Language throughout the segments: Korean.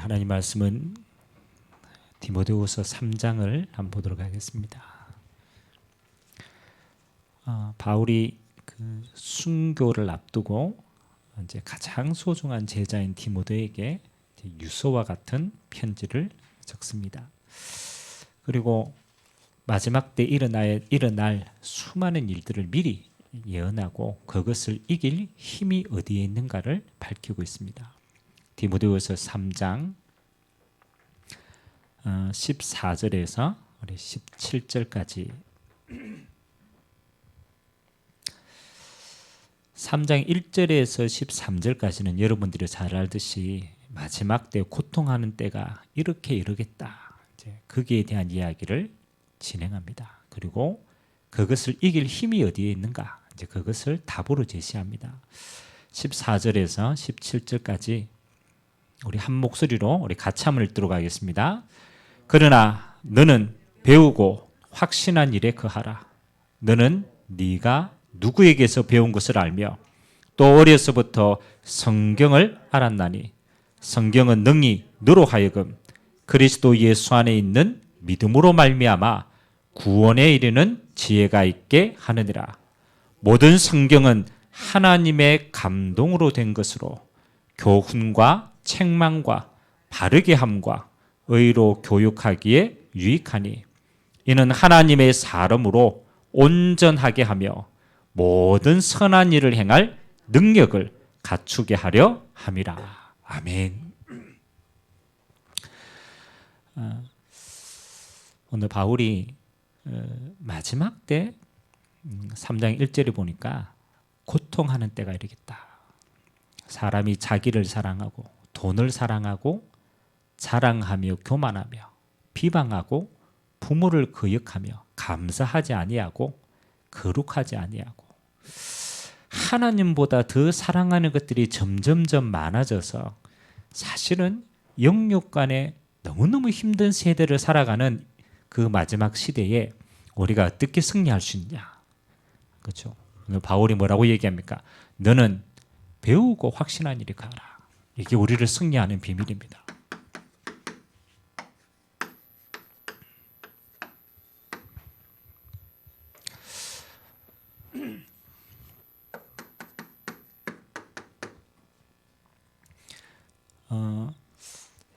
하나님 말씀은 디모데후서 3장을 한번 보도록 하겠습니다. 바울이 그 순교를 앞두고 이제 가장 소중한 제자인 디모데에게 유서와 같은 편지를 적습니다. 그리고 마지막 때 일어날 수많은 일들을 미리 예언하고 그것을 이길 힘이 어디에 있는가를 밝히고 있습니다. 디모데후서 3장 14절에서 17절까지 3장 1절에서 13절까지는 여러분들이 잘 알듯이 마지막 때 고통하는 때가 이렇게 이르겠다. 이제 거기에 대한 이야기를 진행합니다. 그리고 그것을 이길 힘이 어디에 있는가? 이제 그것을 답으로 제시합니다. 14절에서 17절까지 우리 한 목소리로 우리 같이 한번 읽도록 하겠습니다. 그러나 너는 배우고 확신한 일에 거하라. 너는 네가 누구에게서 배운 것을 알며 또 어려서부터 성경을 알았나니 성경은 능히 너로 하여금 그리스도 예수 안에 있는 믿음으로 말미암아 구원에 이르는 지혜가 있게 하느니라. 모든 성경은 하나님의 감동으로 된 것으로 교훈과 책망과 바르게 함과 의로 교육하기에 유익하니 이는 하나님의 사람으로 온전하게 하며 모든 선한 일을 행할 능력을 갖추게 하려 함이라. 아멘. 오늘 바울이 마지막 때 3장 1절에 보니까 고통하는 때가 이르겠다. 사람이 자기를 사랑하고 돈을 사랑하고 자랑하며 교만하며 비방하고 부모를 거역하며 감사하지 아니하고 거룩하지 아니하고 하나님보다 더 사랑하는 것들이 점점점 많아져서 사실은 영육 간에 너무너무 힘든 세대를 살아가는 그 마지막 시대에 우리가 어떻게 승리할 수 있냐. 그렇죠? 바울이 뭐라고 얘기합니까? 너는 배우고 확신한 일에 가라. 이게 우리를 승리하는 비밀입니다.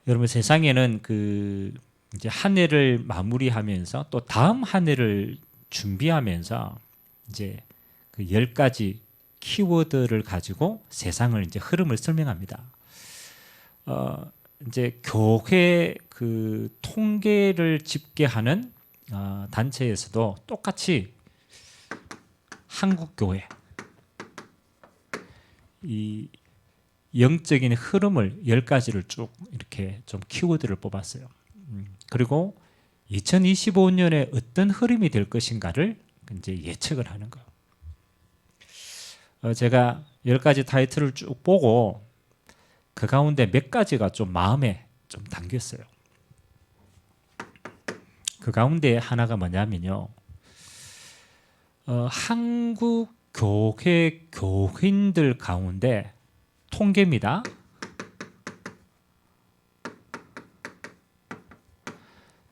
여러분 세상에는 이제 한 해를 마무리하면서 또 다음 한 해를 준비하면서 이제 그 10가지 키워드를 가지고 세상을 이제 흐름을 설명합니다. 이제 교회 그 통계를 집계하는 단체에서도 똑같이 한국 교회 이 영적인 흐름을 10가지를 쭉 이렇게 좀 키워드를 뽑았어요. 그리고 2025년에 어떤 흐름이 될 것인가를 이제 예측을 하는 거예요. 제가 10가지 타이틀을 쭉 보고 그 가운데 몇 가지가 좀 마음에 좀 담겼어요. 그 가운데 하나가 뭐냐면요. 한국 교회 교인들 가운데 통계입니다.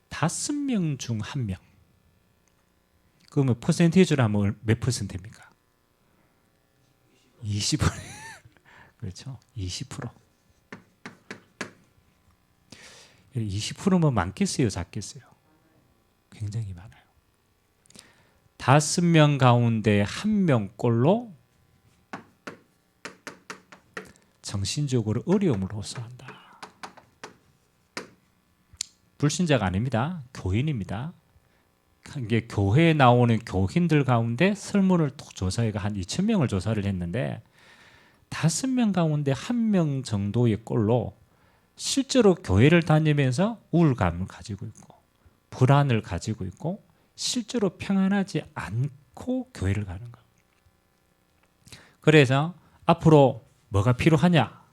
5명 중 1명. 그러면 퍼센테이지로 하면 몇 퍼센트입니까? 20%. 그렇죠. 20%. 20%면 많겠어요, 작겠어요? 굉장히 많아요. 5명 가운데 1명꼴로 정신적으로 어려움을 호소한다. 불신자가 아닙니다. 교인입니다. 이게 교회에 나오는 교인들 가운데 설문을 조사해가 한 2,000명을 조사를 했는데 5명 가운데 1명 정도의 꼴로 실제로 교회를 다니면서 우울감을 가지고 있고 불안을 가지고 있고 실제로 평안하지 않고 교회를 가는 거예요. 그래서 앞으로 뭐가 필요하냐?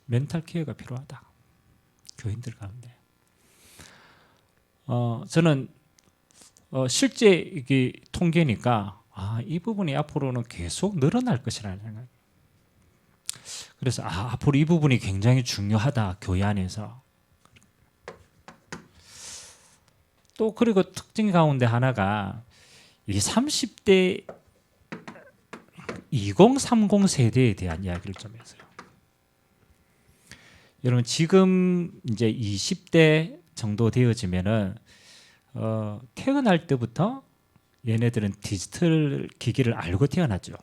멘탈 케어가 필요하다. 교인들 가운데. 저는 실제 이게 통계니까 이 부분이 앞으로는 계속 늘어날 것이라는 생각. 그래서 앞으로 이 부분이 굉장히 중요하다, 교회 안에서. 또 그리고 특징 가운데 하나가 이 30대 2030 세대에 대한 이야기를 좀 했어요. 여러분 지금 이제 20대 정도 되어지면은 태어날 때부터 얘네들은 디지털 기기를 알고 태어나죠.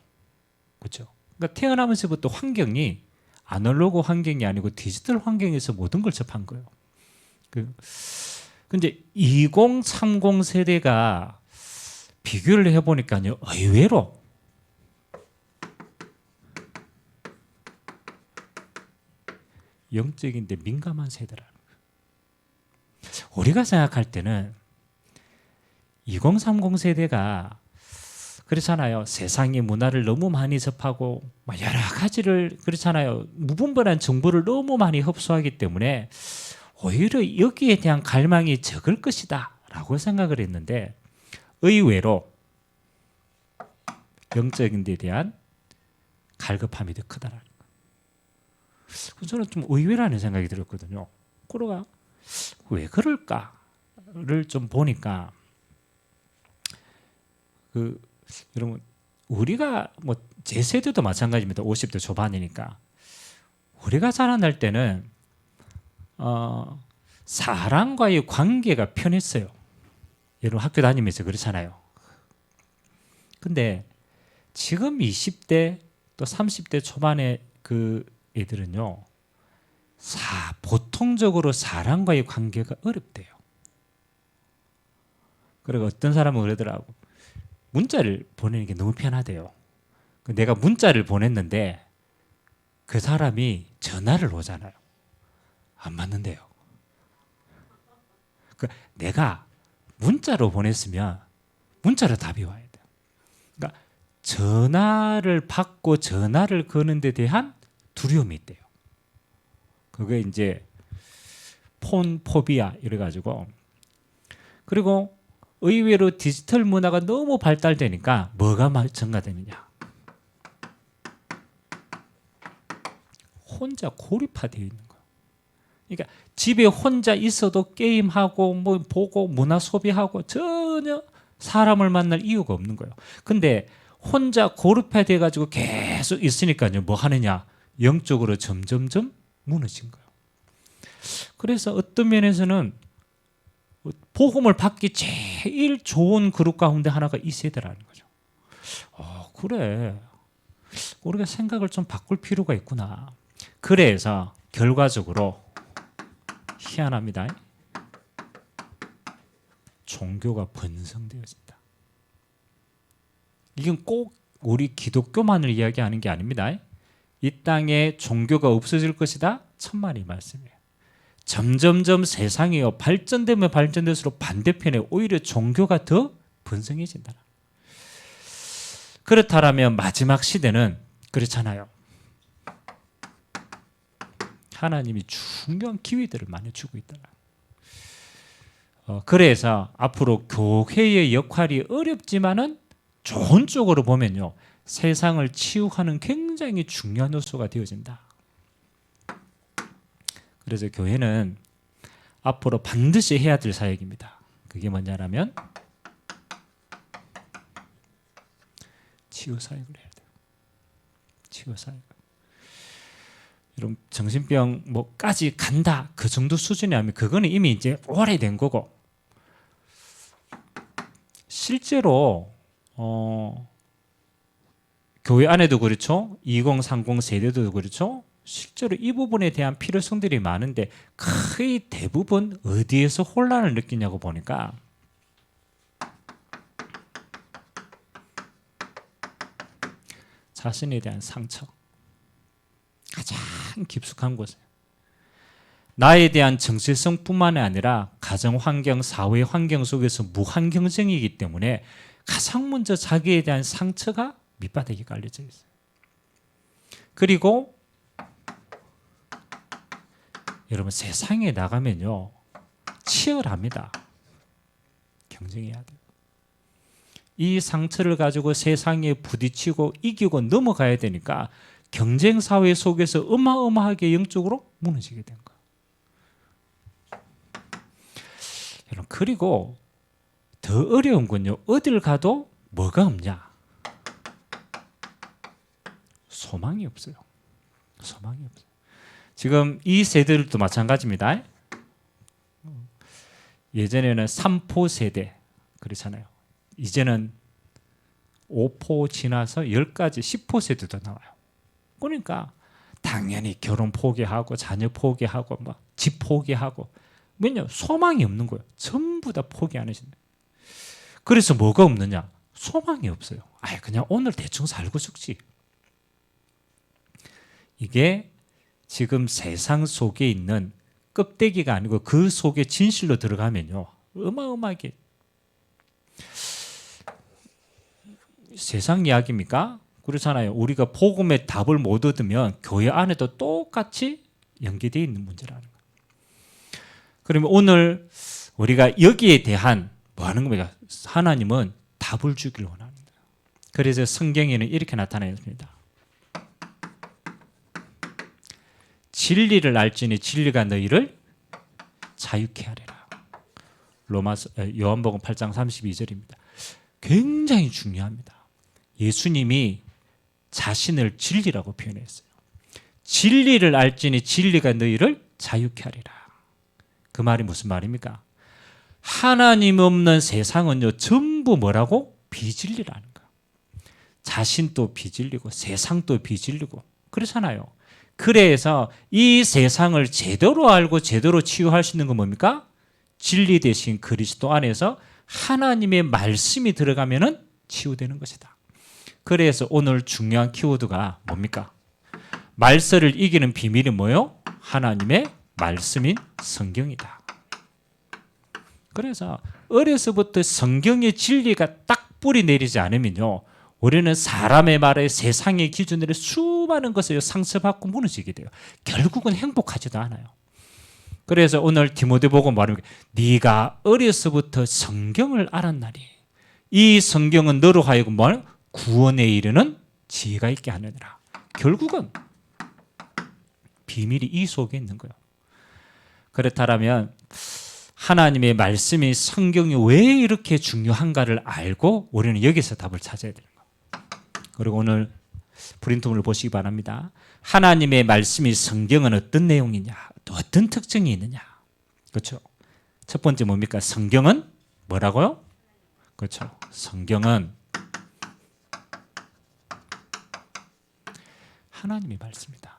그렇죠? 그러니까 태어나면서부터 환경이 아날로그 환경이 아니고 디지털 환경에서 모든 걸 접한 거예요. 근데 2030 세대가 비교를 해보니까요, 의외로 영적인데 민감한 세대라는 거예요. 우리가 생각할 때는 2030 세대가 그렇잖아요. 세상의 문화를 너무 많이 접하고 여러 가지를 그렇잖아요. 무분별한 정보를 너무 많이 흡수하기 때문에 오히려 여기에 대한 갈망이 적을 것이다 라고 생각을 했는데 의외로 영적인 데 대한 갈급함이 더 크다라는 거예요. 저는 좀 의외라는 생각이 들었거든요. 그러가 왜 그럴까를 좀 보니까 여러분 우리가 뭐 제 세대도 마찬가지입니다. 50대 초반이니까 우리가 자라날 때는 사람과의 관계가 편했어요. 여러분 학교 다니면서 그렇잖아요. 근데 지금 20대 또 30대 초반의 그 애들은요, 보통적으로 사람과의 관계가 어렵대요. 그리고 어떤 사람은 그러더라고. 문자를 보내는 게 너무 편하대요. 내가 문자를 보냈는데 그 사람이 전화를 오잖아요. 안 맞는데요. 내가 문자로 보냈으면 문자로 답이 와야 돼요. 그러니까 전화를 받고 전화를 거는 데 대한 두려움이 있대요. 그게 이제 폰 포비아 이래가지고. 그리고 의외로 디지털 문화가 너무 발달되니까 뭐가 증가되느냐. 혼자 고립화되어 있는 거예요. 그러니까 집에 혼자 있어도 게임하고 뭐 보고 문화 소비하고 전혀 사람을 만날 이유가 없는 거예요. 근데 혼자 고립화돼 가지고 계속 있으니까요. 뭐 하느냐? 영적으로 점점점 무너진 거예요. 그래서 어떤 면에서는 복음을 받기 제일 좋은 그룹 가운데 하나가 이 세대라는 거죠. 그래. 우리가 생각을 좀 바꿀 필요가 있구나. 그래서 결과적으로 희한합니다. 종교가 번성되어진다. 이건 꼭 우리 기독교만을 이야기하는 게 아닙니다. 이 땅에 종교가 없어질 것이다. 천만의 말씀이에요. 점점점 세상이요 발전되면 발전될수록 반대편에 오히려 종교가 더 번성해진다. 그렇다면 마지막 시대는 그렇잖아요. 하나님이 중요한 기회들을 많이 주고 있다. 그래서 앞으로 교회의 역할이 어렵지만은 좋은 쪽으로 보면요, 세상을 치유하는 굉장히 중요한 요소가 되어진다. 그래서 교회는 앞으로 반드시 해야 될 사역입니다. 그게 뭐냐면 치유 사역을 해야 돼요. 치유 사역. 여러분 정신병 뭐까지 간다 그 정도 수준이 아니면 그거는 이미 이제 오래된 거고, 실제로 교회 안에도 그렇죠. 2030 세대도 그렇죠. 실제로 이 부분에 대한 필요성들이 많은데 거의 대부분 어디에서 혼란을 느끼냐고 보니까 자신에 대한 상처, 가장 깊숙한 곳에 나에 대한 정체성뿐만 아니라 가정 환경, 사회 환경 속에서 무한 경쟁이기 때문에 가장 먼저 자기에 대한 상처가 밑바닥에 깔려져 있어요. 그리고 여러분 세상에 나가면요 치열합니다. 경쟁해야 돼요. 이 상처를 가지고 세상에 부딪히고 이기고 넘어가야 되니까 경쟁 사회 속에서 어마어마하게 영적으로 무너지게 된 거예요. 여러분, 그리고 더 어려운 건요, 어딜 가도 뭐가 없냐? 소망이 없어요. 소망이 없어요. 지금 이 세대들도 마찬가지입니다. 예전에는 3포 세대 그렇잖아요. 이제는 5포 지나서 10가지 10포 세대도 나와요. 그러니까 당연히 결혼 포기하고 자녀 포기하고 뭐 집 포기하고, 왜냐? 소망이 없는 거예요. 전부 다 포기 안 하신다. 그래서 뭐가 없느냐? 소망이 없어요. 아예 그냥 오늘 대충 살고 죽지. 이게 지금 세상 속에 있는 껍데기가 아니고 그 속에 진실로 들어가면요, 어마어마하게. 세상 이야기입니까? 그렇잖아요. 우리가 복음의 답을 못 얻으면 교회 안에도 똑같이 연계되어 있는 문제라는 거예요. 그러면 오늘 우리가 여기에 대한 뭐 하는 겁니까? 하나님은 답을 주기를 원합니다. 그래서 성경에는 이렇게 나타나있습니다. 진리를 알지니 진리가 너희를 자유케 하리라. 요한복음 8장 32절입니다. 굉장히 중요합니다. 예수님이 자신을 진리라고 표현했어요. 진리를 알지니 진리가 너희를 자유케 하리라. 그 말이 무슨 말입니까? 하나님 없는 세상은요, 전부 뭐라고? 비진리라는 거예요. 자신도 비진리고 세상도 비진리고 그렇잖아요. 그래서 이 세상을 제대로 알고 제대로 치유할 수 있는 건 뭡니까? 진리 대신 그리스도 안에서 하나님의 말씀이 들어가면은 치유되는 것이다. 그래서 오늘 중요한 키워드가 뭡니까? 말세를 이기는 비밀이 뭐예요? 하나님의 말씀인 성경이다. 그래서 어려서부터 성경의 진리가 딱 뿌리 내리지 않으면요, 우리는 사람의 말에 세상의 기준으로 수많은 것을 상처받고 무너지게 돼요. 결국은 행복하지도 않아요. 그래서 오늘 디모데보고 말합니다. 네가 어려서부터 성경을 알았나니 이 성경은 너로 하여금 구원에 이르는 지혜가 있게 하느니라. 결국은 비밀이 이 속에 있는 거예요. 그렇다면 하나님의 말씀이 성경이 왜 이렇게 중요한가를 알고 우리는 여기서 답을 찾아야 되는 거예요. 그리고 오늘 프린트물을 보시기 바랍니다. 하나님의 말씀이 성경은 어떤 내용이냐, 또 어떤 특징이 있느냐. 그렇죠? 첫 번째 뭡니까? 성경은 뭐라고요? 그렇죠? 성경은 하나님의 말씀이다.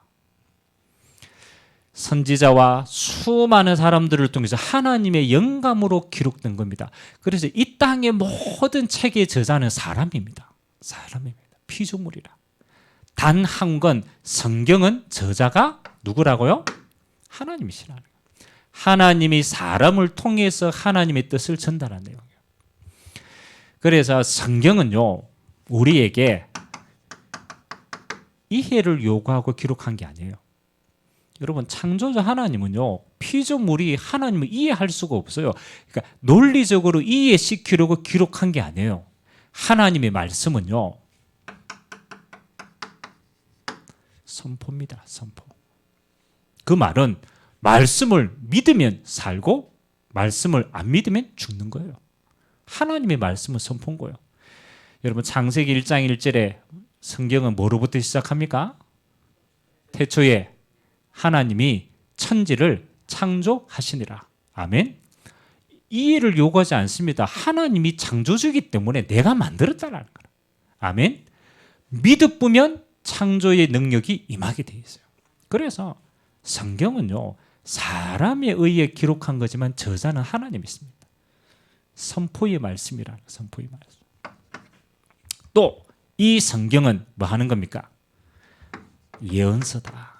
선지자와 수많은 사람들을 통해서 하나님의 영감으로 기록된 겁니다. 그래서 이 땅의 모든 책의 저자는 사람입니다. 사람입니다. 피조물이라. 단 한 건 성경은 저자가 누구라고요? 하나님이시라는 거예요. 하나님이 사람을 통해서 하나님의 뜻을 전달한 내용이에요. 그래서 성경은요, 우리에게 이해를 요구하고 기록한 게 아니에요. 여러분, 창조자 하나님은요, 피조물이 하나님을 이해할 수가 없어요. 그러니까 논리적으로 이해시키려고 기록한 게 아니에요. 하나님의 말씀은요, 선포입니다. 선포. 그 말은 말씀을 믿으면 살고 말씀을 안 믿으면 죽는 거예요. 하나님의 말씀은 선포인 거예요. 여러분, 창세기 1장 1절에 성경은 뭐로부터 시작합니까? 태초에 하나님이 천지를 창조하시니라. 아멘. 이해를 요구하지 않습니다. 하나님이 창조주이기 때문에 내가 만들었다라는 거예요. 아멘. 믿으면 창조의 능력이 임하게 되어 있어요. 그래서 성경은요, 사람에 의해 기록한 거지만 저자는 하나님이십니다. 선포의 말씀이라는 선포의 말씀. 또 이 성경은 뭐 하는 겁니까? 예언서다.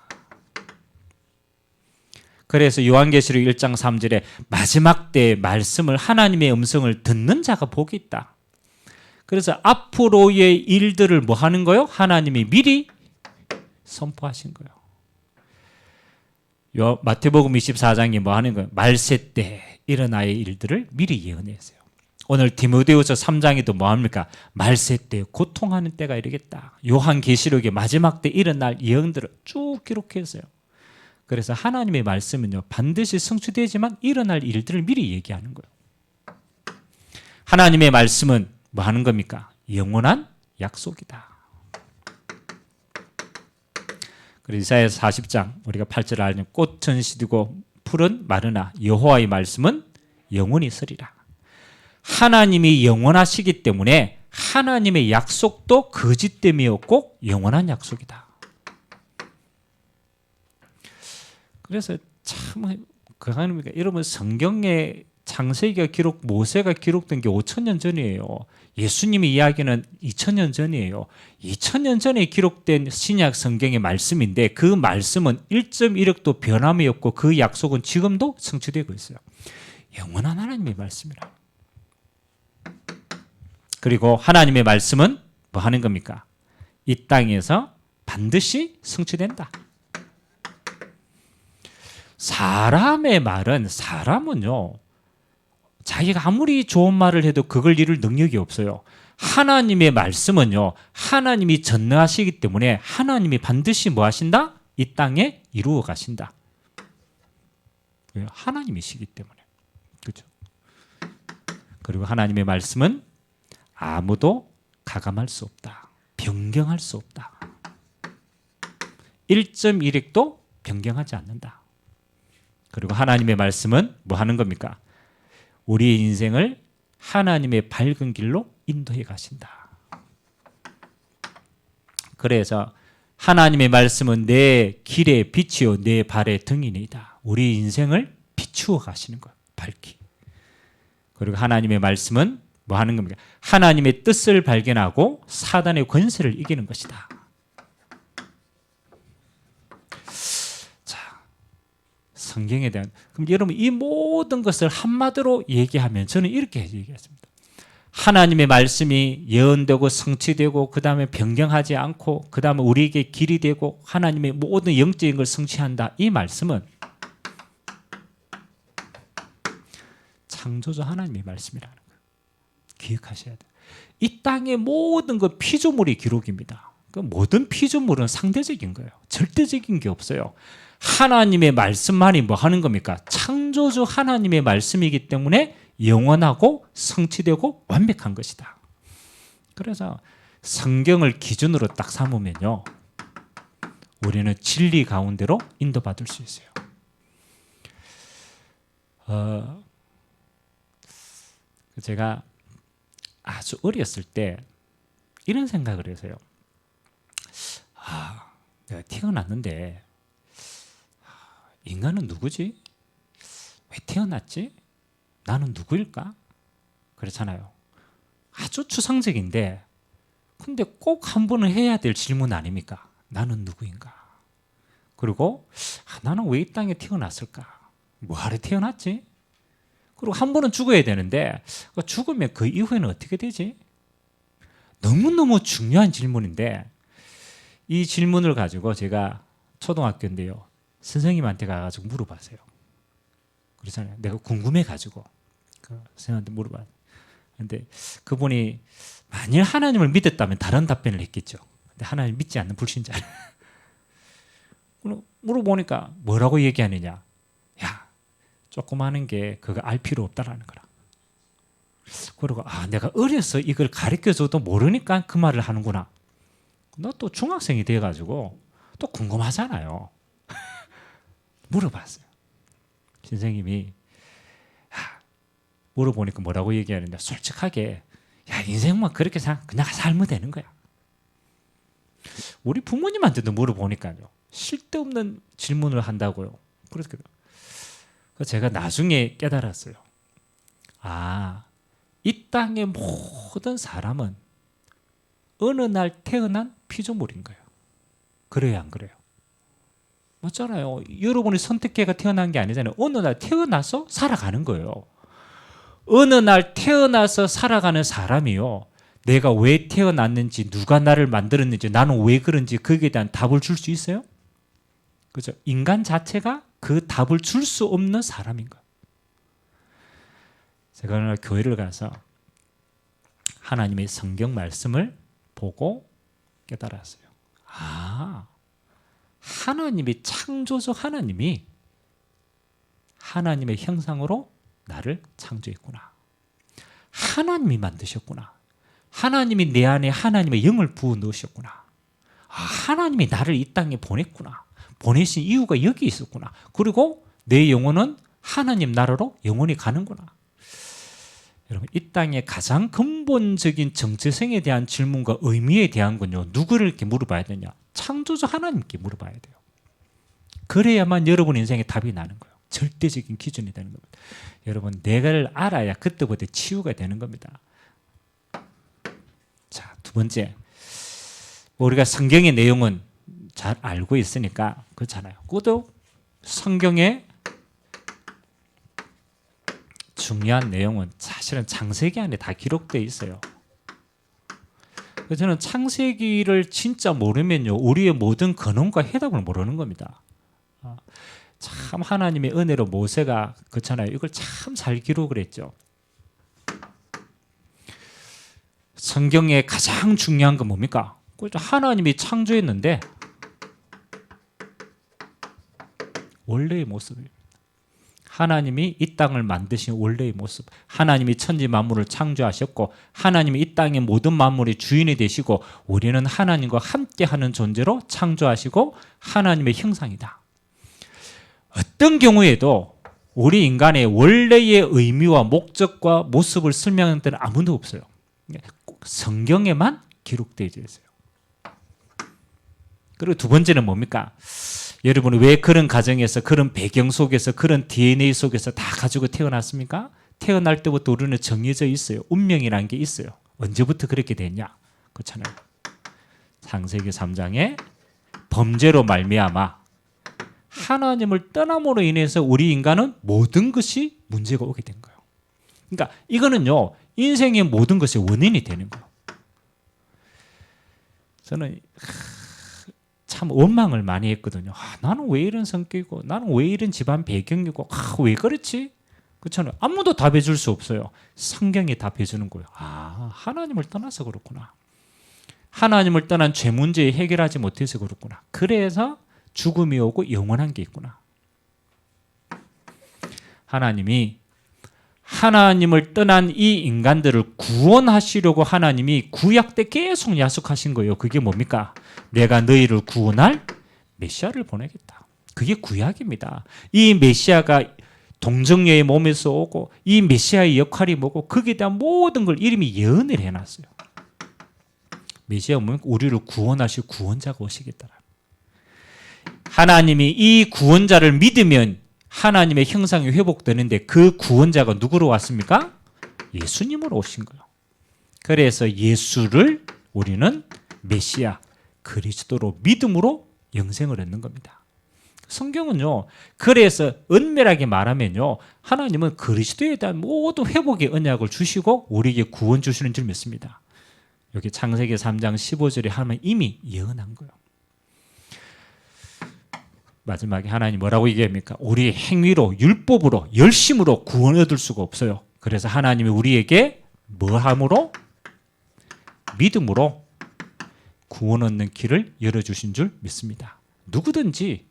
그래서 요한계시록 1장 3절에 마지막 때의 말씀을 하나님의 음성을 듣는 자가 복이 있다. 그래서 앞으로의 일들을 뭐 하는 거요? 하나님이 미리 선포하신 거예요. 마태복음 24장이 뭐 하는 거예요? 말세 때 일어나의 일들을 미리 예언했어요. 오늘 디모데후서 3장에도 뭐합니까? 말세 때 고통하는 때가 이르겠다. 요한계시록의 마지막 때 일어날 예언들을 쭉 기록했어요. 그래서 하나님의 말씀은요, 반드시 성취되지만 일어날 일들을 미리 얘기하는 거예요. 하나님의 말씀은 뭐 하는 겁니까? 영원한 약속이다. 그래서 이사야서 40장 우리가 8절 알면 꽃은 시들고 풀은 마르나 여호와의 말씀은 영원히 서리라. 하나님이 영원하시기 때문에 하나님의 약속도 거짓됨이 없고 영원한 약속이다. 그래서 참 여러분 성경에 창세기가 모세가 기록된 게 5,000년 전이에요. 예수님의 이야기는 2,000년 전이에요. 2,000년 전에 기록된 신약 성경의 말씀인데 그 말씀은 1.1억도 변함이 없고 그 약속은 지금도 성취되고 있어요. 영원한 하나님의 말씀이라. 그리고 하나님의 말씀은 뭐 하는 겁니까? 이 땅에서 반드시 성취된다. 사람은요, 자기가 아무리 좋은 말을 해도 그걸 이룰 능력이 없어요. 하나님의 말씀은요, 하나님이 전능하시기 때문에 하나님이 반드시 뭐 하신다? 이 땅에 이루어 가신다. 하나님이시기 때문에. 그렇죠? 그리고 하나님의 말씀은 아무도 가감할 수 없다. 변경할 수 없다. 1.1핵도 변경하지 않는다. 그리고 하나님의 말씀은 뭐 하는 겁니까? 우리의 인생을 하나님의 밝은 길로 인도해 가신다. 그래서 하나님의 말씀은 내 길의 빛이요 내 발의 등이니이다. 우리 인생을 비추어 가시는 거예요. 밝히. 그리고 하나님의 말씀은 뭐 하는 겁니까? 하나님의 뜻을 발견하고 사단의 권세를 이기는 것이다. 자, 성경에 대한, 그럼 여러분 이 모든 것을 한마디로 얘기하면 저는 이렇게 얘기했습니다. 하나님의 말씀이 예언되고 성취되고 그 다음에 변경하지 않고 그 다음에 우리에게 길이 되고 하나님의 모든 영적인 걸 성취한다. 이 말씀은 창조주 하나님의 말씀이라는 거예요. 기억하셔야 돼요. 이 땅의 모든 것 피조물의 기록입니다. 그 모든 피조물은 상대적인 거예요. 절대적인 게 없어요. 하나님의 말씀만이 뭐 하는 겁니까? 창조주 하나님의 말씀이기 때문에 영원하고 성취되고 완벽한 것이다. 그래서 성경을 기준으로 딱 삼으면요, 우리는 진리 가운데로 인도받을 수 있어요. 제가 아주 어렸을 때 이런 생각을 해서요. 내가 태어났는데 인간은 누구지? 왜 태어났지? 나는 누구일까? 그렇잖아요. 아주 추상적인데 근데 꼭 한 번은 해야 될 질문 아닙니까? 나는 누구인가? 그리고 나는 왜 이 땅에 태어났을까? 뭐하러 태어났지? 그리고 한 번은 죽어야 되는데 죽으면 그 이후에는 어떻게 되지? 너무너무 중요한 질문인데 이 질문을 가지고 제가 초등학교인데요. 선생님한테 가가지고 물어봤어요. 그렇잖아요. 내가 궁금해가지고 선생님한테 물어봤어요. 근데 그분이 만일 하나님을 믿었다면 다른 답변을 했겠죠. 근데 하나님 믿지 않는 불신자를. 물어보니까 뭐라고 얘기하느냐. 야, 조금 하는 게 그거 알 필요 없다라는 거라. 그리고 내가 어려서 이걸 가르쳐줘도 모르니까 그 말을 하는구나. 너 또 중학생이 돼가지고 또 궁금하잖아요. 물어봤어요. 선생님이 물어보니까 뭐라고 얘기하는데 솔직하게 인생만 그렇게 그냥 살면 되는 거야. 우리 부모님한테도 물어보니까요. 쓸데없는 질문을 한다고요. 그래서 제가 나중에 깨달았어요. 이 땅의 모든 사람은 어느 날 태어난 피조물인 거예요. 그래요, 안 그래요? 맞잖아요. 여러분이 선택해가 태어난 게 아니잖아요. 어느 날 태어나서 살아가는 거예요. 어느 날 태어나서 살아가는 사람이요. 내가 왜 태어났는지, 누가 나를 만들었는지, 나는 왜 그런지 거기에 대한 답을 줄 수 있어요? 그죠? 인간 자체가 그 답을 줄 수 없는 사람인 거예요. 제가 어느 날 교회를 가서 하나님의 성경 말씀을 보고 깨달았어요. 하나님이 창조적 하나님이 하나님의 형상으로 나를 창조했구나. 하나님이 만드셨구나. 하나님이 내 안에 하나님의 영을 부어 넣으셨구나. 하나님이 나를 이 땅에 보냈구나. 보내신 이유가 여기 있었구나. 그리고 내 영혼은 하나님 나라로 영원히 가는구나. 여러분, 이 땅의 가장 근본적인 정체성에 대한 질문과 의미에 대한 건요, 누구를 이렇게 물어봐야 되냐? 창조주 하나님께 물어봐야 돼요. 그래야만 여러분 인생의 답이 나는 거예요. 절대적인 기준이 되는 겁니다. 여러분, 내가를 알아야 그때부터 치유가 되는 겁니다. 자, 두 번째, 우리가 성경의 내용은 잘 알고 있으니까 그렇잖아요. 그것도 성경의 중요한 내용은 사실은 창세기 안에 다 기록되어 있어요. 그래서 저는 창세기를 진짜 모르면요, 우리의 모든 근원과 해답을 모르는 겁니다. 참 하나님의 은혜로 모세가 그렇잖아요. 이걸 참 잘 기록을 했죠. 성경의 가장 중요한 건 뭡니까? 하나님이 창조했는데 원래의 모습입니다. 하나님이 이 땅을 만드신 원래의 모습, 하나님이 천지 만물을 창조하셨고 하나님이 이 땅의 모든 만물의 주인이 되시고 우리는 하나님과 함께하는 존재로 창조하시고 하나님의 형상이다. 어떤 경우에도 우리 인간의 원래의 의미와 목적과 모습을 설명하는 데는 아무도 없어요. 성경에만 기록되어 있어요. 그리고 두 번째는 뭡니까? 여러분, 왜 그런 가정에서, 그런 배경 속에서, 그런 DNA 속에서 다 가지고 태어났습니까? 태어날 때부터 우리는 정해져 있어요. 운명이라는 게 있어요. 언제부터 그렇게 됐냐? 그렇잖아요. 창세기 3장에 범죄로 말미암아 하나님을 떠남으로 인해서 우리 인간은 모든 것이 문제가 오게 된 거예요. 그러니까 이거는요, 인생의 모든 것의 원인이 되는 거예요. 저는 참 원망을 많이 했거든요. 나는 왜 이런 성격이고, 나는 왜 이런 집안 배경이고, 왜 그렇지? 그렇잖아요. 아무도 답해 줄 수 없어요. 성경이 답해 주는 거예요. 하나님을 떠나서 그렇구나. 하나님을 떠난 죄 문제 해결하지 못해서 그렇구나. 그래서 죽음이 오고 영원한 게 있구나. 하나님이 하나님을 떠난 이 인간들을 구원하시려고 하나님이 구약 때 계속 약속하신 거예요. 그게 뭡니까? 내가 너희를 구원할 메시아를 보내겠다. 그게 구약입니다. 이 메시아가 동정녀의 몸에서 오고 이 메시아의 역할이 뭐고 거기에 대한 모든 걸 이름이 예언을 해놨어요. 메시아가 뭡니까? 우리를 구원하실 구원자가 오시겠다. 하나님이 이 구원자를 믿으면 하나님의 형상이 회복되는데 그 구원자가 누구로 왔습니까? 예수님으로 오신 거예요. 그래서 예수를 우리는 메시아, 그리스도로 믿음으로 영생을 얻는 겁니다. 성경은요, 그래서 은밀하게 말하면요, 하나님은 그리스도에 대한 모든 회복의 언약을 주시고 우리에게 구원 주시는 줄 믿습니다. 여기 창세기 3장 15절에 하나님은 이미 예언한 거예요. 마지막에 하나님 뭐라고 얘기합니까? 우리의 행위로, 율법으로, 열심으로 구원 얻을 수가 없어요. 그래서 하나님이 우리에게 뭐함으로? 믿음으로 구원 얻는 길을 열어주신 줄 믿습니다. 누구든지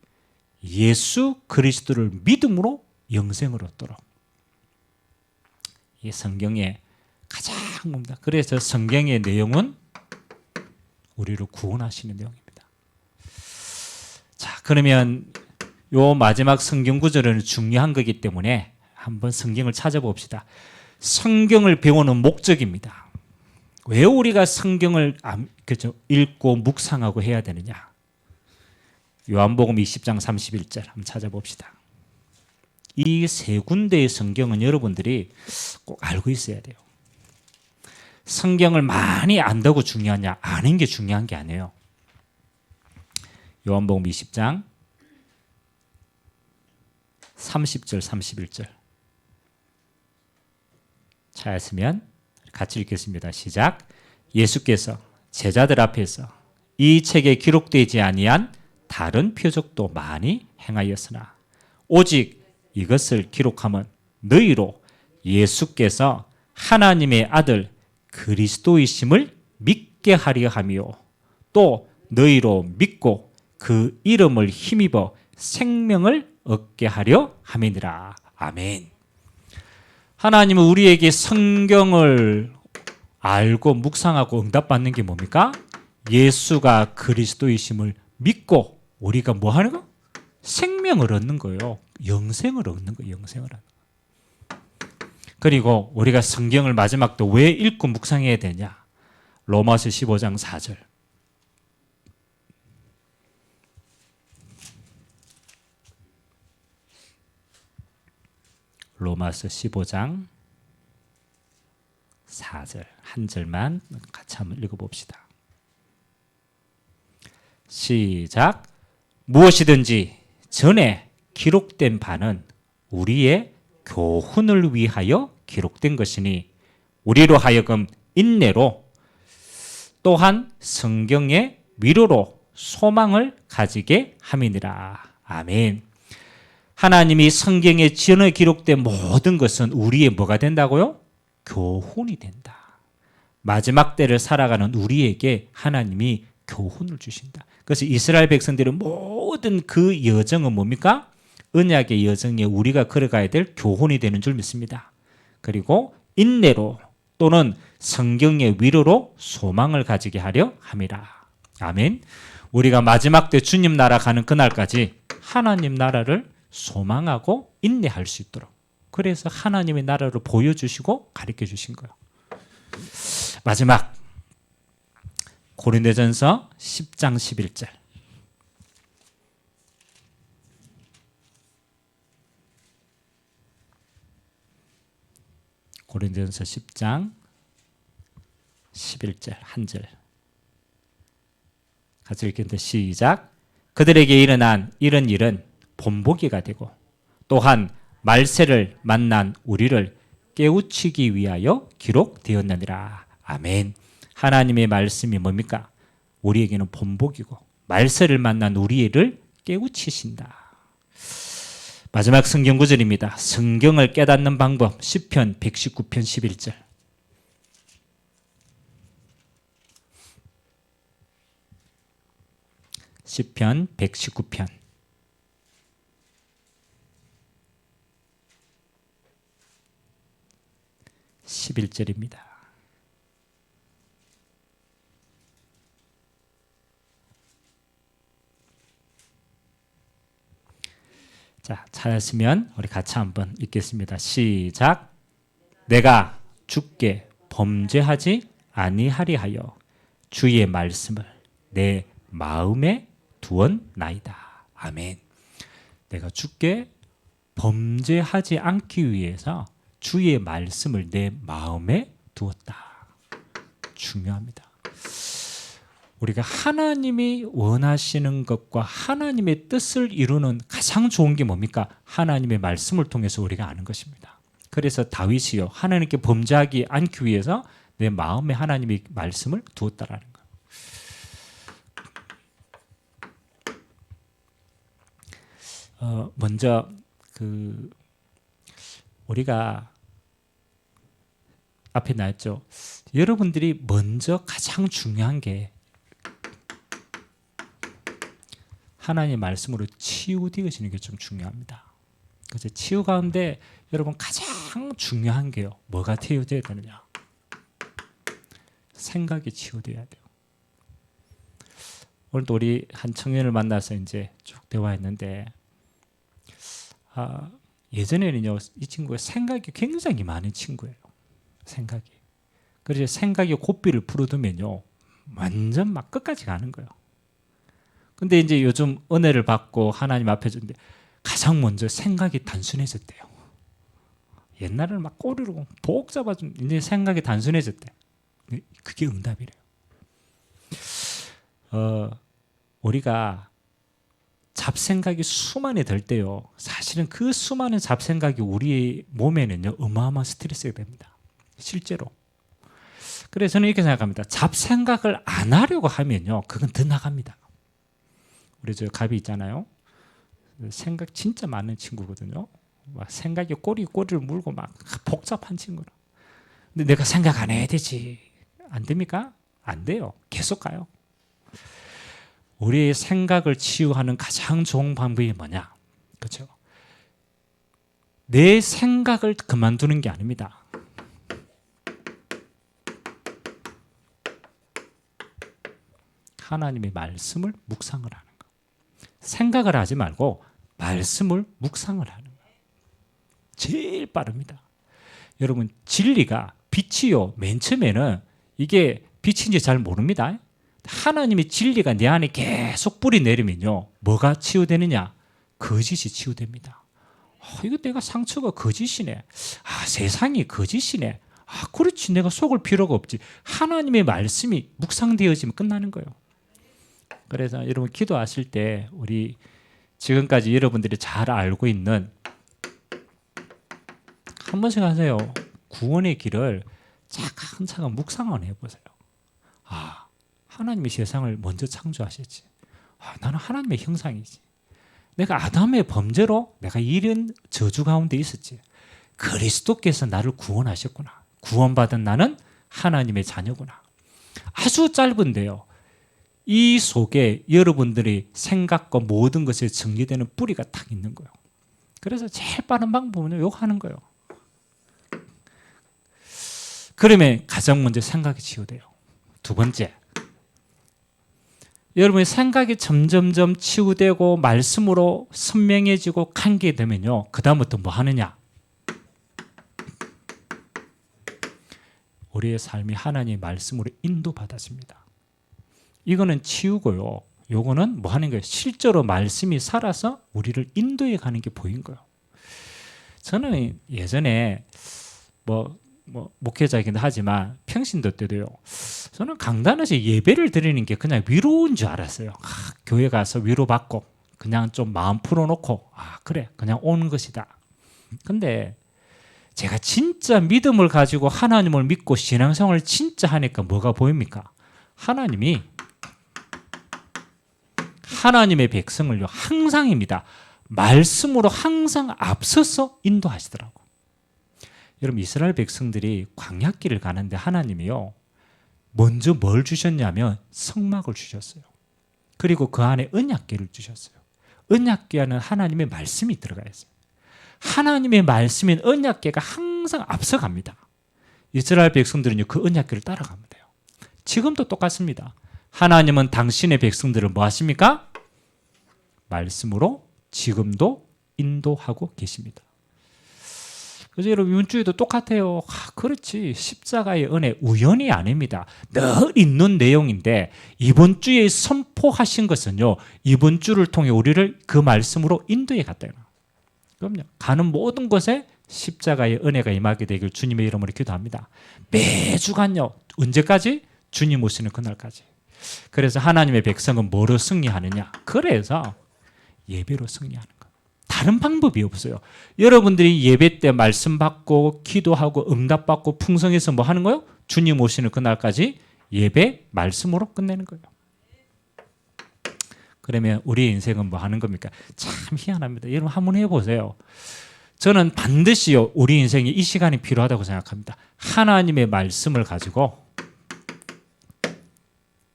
예수 그리스도를 믿음으로 영생을 얻도록. 이 성경의 가장 뭡니다. 그래서 성경의 내용은 우리를 구원하시는 내용입니다. 자, 그러면 요 마지막 성경 구절은 중요한 거기 때문에 한번 성경을 찾아봅시다. 성경을 배우는 목적입니다. 왜 우리가 성경을 읽고 묵상하고 해야 되느냐? 요한복음 20장 31절 한번 찾아봅시다. 이 세 군데의 성경은 여러분들이 꼭 알고 있어야 돼요. 성경을 많이 안다고 중요하냐? 아는 게 중요한 게 아니에요. 요한복음 20장 30절 31절 찾았으면 같이 읽겠습니다. 시작. 예수께서 제자들 앞에서 이 책에 기록되지 아니한 다른 표적도 많이 행하였으나 오직 이것을 기록함은 너희로 예수께서 하나님의 아들 그리스도이심을 믿게 하려 하며 또 너희로 믿고 그 이름을 힘입어 생명을 얻게 하려 함이니라. 아멘. 하나님은 우리에게 성경을 알고 묵상하고 응답받는 게 뭡니까? 예수가 그리스도이심을 믿고 우리가 뭐 하는 거? 생명을 얻는 거예요. 영생을 얻는 거예요. 영생을 얻는 거. 그리고 우리가 성경을 마지막 또 왜 읽고 묵상해야 되냐? 로마서 15장 4절. 로마서 15장 4절 한 절만 같이 한번 읽어봅시다. 시작. 무엇이든지 전에 기록된 바는 우리의 교훈을 위하여 기록된 것이니 우리로 하여금 인내로 또한 성경의 위로로 소망을 가지게 함이니라. 아멘. 하나님이 성경에 전에 기록된 모든 것은 우리의 뭐가 된다고요? 교훈이 된다. 마지막 때를 살아가는 우리에게 하나님이 교훈을 주신다. 그래서 이스라엘 백성들은 모든 그 여정은 뭡니까? 언약의 여정에 우리가 걸어가야 될 교훈이 되는 줄 믿습니다. 그리고 인내로 또는 성경의 위로로 소망을 가지게 하려 함이라. 아멘. 우리가 마지막 때 주님 나라 가는 그날까지 하나님 나라를 소망하고 인내할 수 있도록 그래서 하나님의 나라를 보여주시고 가르쳐 주신 거예요. 마지막 고린도전서 10장 11절. 고린도전서 10장 11절 한 절. 같이 읽겠습니다. 시작. 그들에게 일어난 이런 일은 본보기가 되고 또한 말세를 만난 우리를 깨우치기 위하여 기록되었느니라. 아멘. 하나님의 말씀이 뭡니까? 우리에게는 본보기고 말세를 만난 우리를 깨우치신다. 마지막 성경 구절입니다. 성경을 깨닫는 방법 시편 119편 11절. 시편 119편 11절입니다. 자, 찾았으면 우리 같이 한번 읽겠습니다. 시작. 내가 주께 범죄하지 아니하리하여 주의 말씀을 내 마음에 두었나이다. 아멘. 내가 주께 범죄하지 않기 위해서 주의 말씀을 내 마음에 두었다. 중요합니다. 우리가 하나님이 원하시는 것과 하나님의 뜻을 이루는 가장 좋은 게 뭡니까? 하나님의 말씀을 통해서 우리가 아는 것입니다. 그래서 다윗이요 하나님께 범죄하지 않기 위해서 내 마음에 하나님의 말씀을 두었다라는 거예요. 먼저 우리가 앞에 나왔죠. 여러분들이 먼저 가장 중요한 게 하나님의 말씀으로 치유되어지는 게 좀 중요합니다. 그래서 치유 가운데 여러분 가장 중요한 게요. 뭐가 치유되어야 되느냐? 생각이 치유되어야 돼요. 오늘도 우리 한 청년을 만나서 이제 쭉 대화했는데 예전에는요 이 친구가 생각이 굉장히 많은 친구예요. 생각이. 그래서 생각이 고삐를 부르두면요 완전 막 끝까지 가는 거예요. 근데 이제 요즘 은혜를 받고 하나님 앞에 줬는데 가장 먼저 생각이 단순해졌대요. 옛날에는 막 꼬리로 복 잡아준 이제 생각이 단순해졌대. 그게 응답이래요. 우리가 잡생각이 수만이 될 때요. 사실은 그 수많은 잡생각이 우리 몸에는요 어마어마한 스트레스가 됩니다. 실제로. 그래서 저는 이렇게 생각합니다. 잡생각을 안 하려고 하면요 그건 더 나갑니다. 우리 저 갑이 있잖아요. 생각 진짜 많은 친구거든요. 막 생각이 꼬리를 물고 막 복잡한 친구라. 근데 내가 생각 안 해야 되지. 안 됩니까? 안 돼요. 계속 가요. 우리의 생각을 치유하는 가장 좋은 방법이 뭐냐? 그렇죠? 내 생각을 그만두는 게 아닙니다. 하나님의 말씀을 묵상을 하는 거. 생각을 하지 말고 말씀을 묵상을 하는 거. 제일 빠릅니다. 여러분, 진리가 빛이요. 맨 처음에는 이게 빛인지 잘 모릅니다. 하나님의 진리가 내 안에 계속 뿌리 내리면요. 뭐가 치유되느냐? 거짓이 치유됩니다. 이거 내가 상처가 거짓이네. 세상이 거짓이네. 그렇지. 내가 속을 필요가 없지. 하나님의 말씀이 묵상되어지면 끝나는 거예요. 그래서 여러분 기도하실 때 우리 지금까지 여러분들이 잘 알고 있는 한 번씩 하세요. 구원의 길을 차근차근 묵상을 해보세요. 하나님이 세상을 먼저 창조하셨지. 나는 하나님의 형상이지. 내가 아담의 범죄로 내가 이런 저주 가운데 있었지. 그리스도께서 나를 구원하셨구나. 구원받은 나는 하나님의 자녀구나. 아주 짧은데요. 이 속에 여러분들의 생각과 모든 것에 정리되는 뿌리가 딱 있는 거예요. 그래서 제일 빠른 방법은 이거 하는 거예요. 그러면 가장 먼저 생각이 치유돼요. 두 번째, 여러분의 생각이 점점점 치유되고 말씀으로 선명해지고 관계되면요. 그 다음부터 뭐 하느냐? 우리의 삶이 하나님의 말씀으로 인도받아집니다. 이거는 치유고요. 요거는 뭐 하는 거예요? 실제로 말씀이 살아서 우리를 인도해 가는 게 보인 거예요. 저는 예전에 목회자이긴 하지만 평신도 때도요. 저는 강단에서 예배를 드리는 게 그냥 위로인 줄 알았어요. 교회 가서 위로받고 그냥 좀 마음 풀어놓고 그래 그냥 오는 것이다. 근데 제가 진짜 믿음을 가지고 하나님을 믿고 신앙생활을 진짜 하니까 뭐가 보입니까? 하나님의 백성을요 항상입니다. 말씀으로 항상 앞서서 인도하시더라고. 여러분 이스라엘 백성들이 광야길을 가는데 하나님이요 먼저 뭘 주셨냐면 성막을 주셨어요. 그리고 그 안에 언약궤를 주셨어요. 언약궤 안에 하나님의 말씀이 들어가 있어요. 하나님의 말씀인 언약궤가 항상 앞서갑니다. 이스라엘 백성들은요 그 언약궤를 따라가면 돼요. 지금도 똑같습니다. 하나님은 당신의 백성들을 뭐 하십니까? 말씀으로 지금도 인도하고 계십니다. 그래서 여러분 이번 주에도 똑같아요. 그렇지. 십자가의 은혜 우연이 아닙니다. 늘 있는 내용인데 이번 주에 선포하신 것은요. 이번 주를 통해 우리를 그 말씀으로 인도해 갔다. 그럼요. 가는 모든 곳에 십자가의 은혜가 임하게 되길 주님의 이름으로 기도합니다. 매주간요. 언제까지? 주님 오시는 그날까지. 그래서 하나님의 백성은 뭐로 승리하느냐? 그래서 예배로 승리하는 거예요. 다른 방법이 없어요. 여러분들이 예배 때 말씀 받고 기도하고 응답받고 풍성해서 뭐 하는 거예요? 주님 오시는 그날까지 예배 말씀으로 끝내는 거예요. 그러면 우리의 인생은 뭐 하는 겁니까? 참 희한합니다. 여러분 한번 해보세요. 저는 반드시요 우리 인생에 이 시간이 필요하다고 생각합니다. 하나님의 말씀을 가지고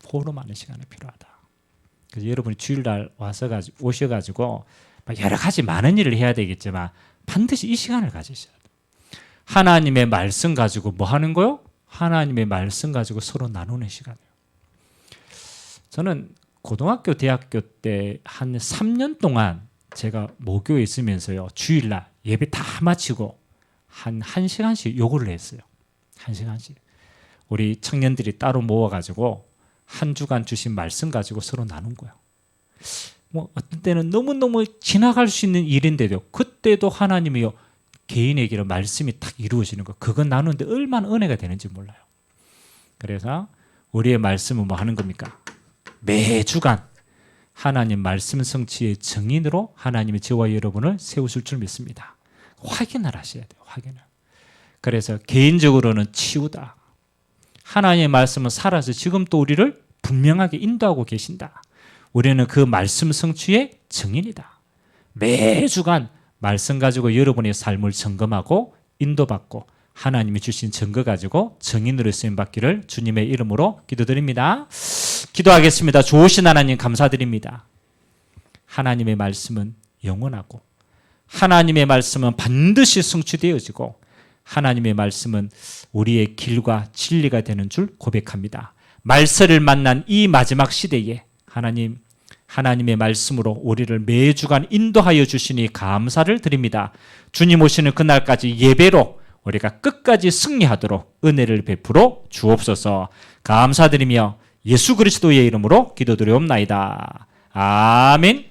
포럼하는 시간이 필요하다. 그래서 여러분이 주일날 오셔가지고 여러 가지 많은 일을 해야 되겠지만 반드시 이 시간을 가지셔야 돼요. 하나님의 말씀 가지고 뭐 하는 거요? 하나님의 말씀 가지고 서로 나누는 시간이에요. 저는 고등학교, 대학교 때 한 3년 동안 제가 모교에 있으면서요. 주일날 예배 다 마치고 한 1시간씩 요구를 했어요. 1시간씩. 우리 청년들이 따로 모아가지고 한 주간 주신 말씀 가지고 서로 나눈 거예요. 어떤 때는 너무너무 지나갈 수 있는 일인데도 그때도 하나님이요 개인에게로 말씀이 딱 이루어지는 거 그건 나누는데 얼마나 은혜가 되는지 몰라요. 그래서 우리의 말씀은 뭐 하는 겁니까? 매주간 하나님 말씀 성취의 증인으로 하나님이 저와 여러분을 세우실 줄 믿습니다. 확인을 하셔야 돼요. 확인을. 그래서 개인적으로는 치유다. 하나님의 말씀은 살아서 지금 또 우리를 분명하게 인도하고 계신다. 우리는 그 말씀 성취의 증인이다. 매주간 말씀 가지고 여러분의 삶을 점검하고 인도받고 하나님이 주신 증거 가지고 증인으로 쓰임받기를 주님의 이름으로 기도드립니다. 기도하겠습니다. 좋으신 하나님 감사드립니다. 하나님의 말씀은 영원하고 하나님의 말씀은 반드시 성취되어지고 하나님의 말씀은 우리의 길과 진리가 되는 줄 고백합니다. 말세를 만난 이 마지막 시대에 하나님의 말씀으로 우리를 매주간 인도하여 주시니 감사를 드립니다. 주님 오시는 그날까지 예배로 우리가 끝까지 승리하도록 은혜를 베풀어 주옵소서. 감사드리며 예수 그리스도의 이름으로 기도드리옵나이다. 아멘.